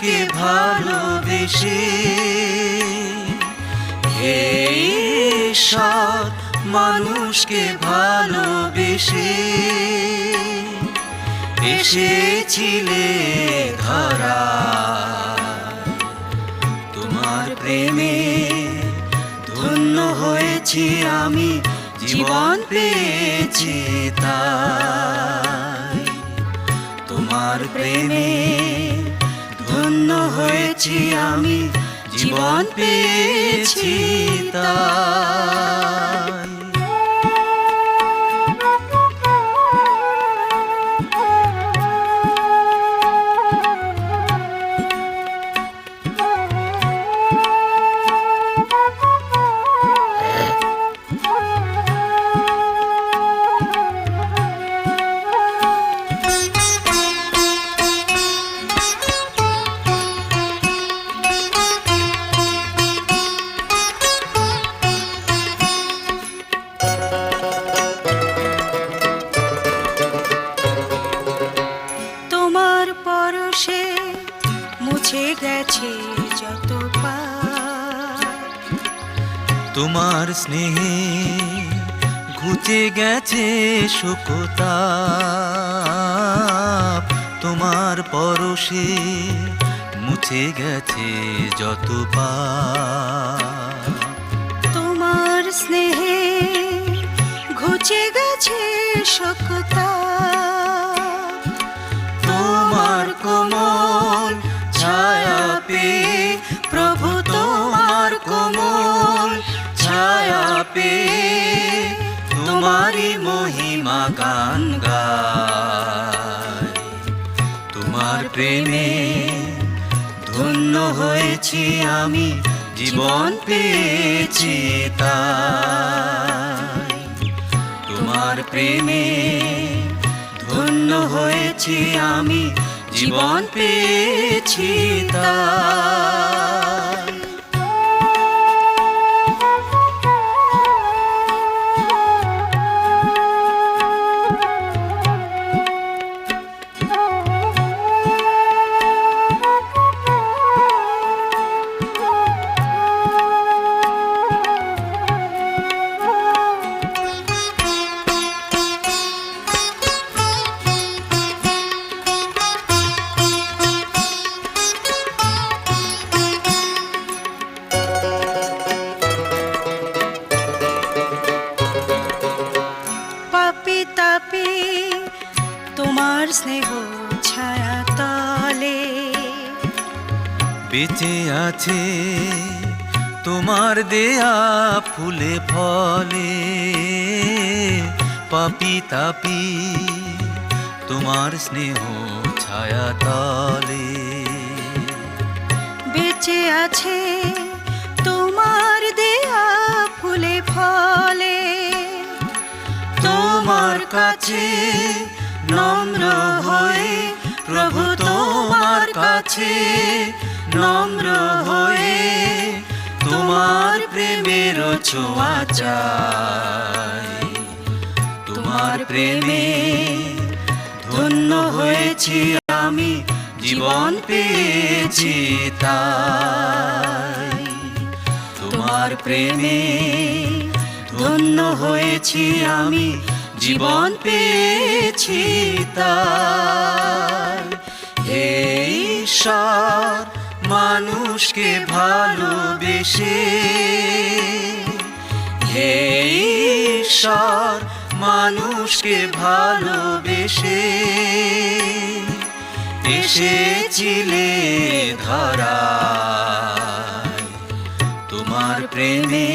মানুষকে ভালোবেসে, হে ঈশ্বর মানুষকে ভালোবেসে এসেছিলে ধরা। তোমার প্রেমে ধন্য হয়েছি আমি, জীবন পেয়েছি তাই। তোমার প্রেমে ধন্য হয়েছি আমি, জীবন পেয়েছি তাই। মুছে গেছে যত পাপ, তোমার স্নেহে ঘুচে গেছে শোকতাপ। তোমার পরশে মুছে গেছে যত পাপ। তোমার স্নেহে ঘুচে গেছে শোকতাপ। তোমার কোমল ছায়া পেয়ে প্রভু, তোমার কোমল ছায়া পেয়ে তোমারই মহিমা গান গায়। তোমার প্রেমে ধন্য হয়েছি আমি, জীবন পেয়েছি তাই। তোমার প্রেমে ধন্য হয়েছি আমি, জীবন পেয়েছি তাই। তাপি তোমার স্নেহ ছায়া তলে বেঁচে আছে তোমার দেয়া ফুলে ফলে। পাপি তাপি তোমার স্নেহ ছায়া তলে বেঁচে আছে তোমার দেয়া ফুলে ফলে। তোমার কাছে নম্র হয়ে প্রভু, তোমার কাছে নম্র হয়ে তোমার প্রেমের ছোঁয়া চাই। তোমার প্রেমে ধন্য হয়েছি আমি, জীবন পেয়েছি তাই। তোমার প্রেমে ধন্য হয়েছি আমি, জীবন পেয়েছি তাই। হে ঈশ্বর মানুষকে ভালোবেসে, হে ঈশ্বর মানুষকে ভালোবেসে এসেছিলে ধরায়। তোমার প্রেমে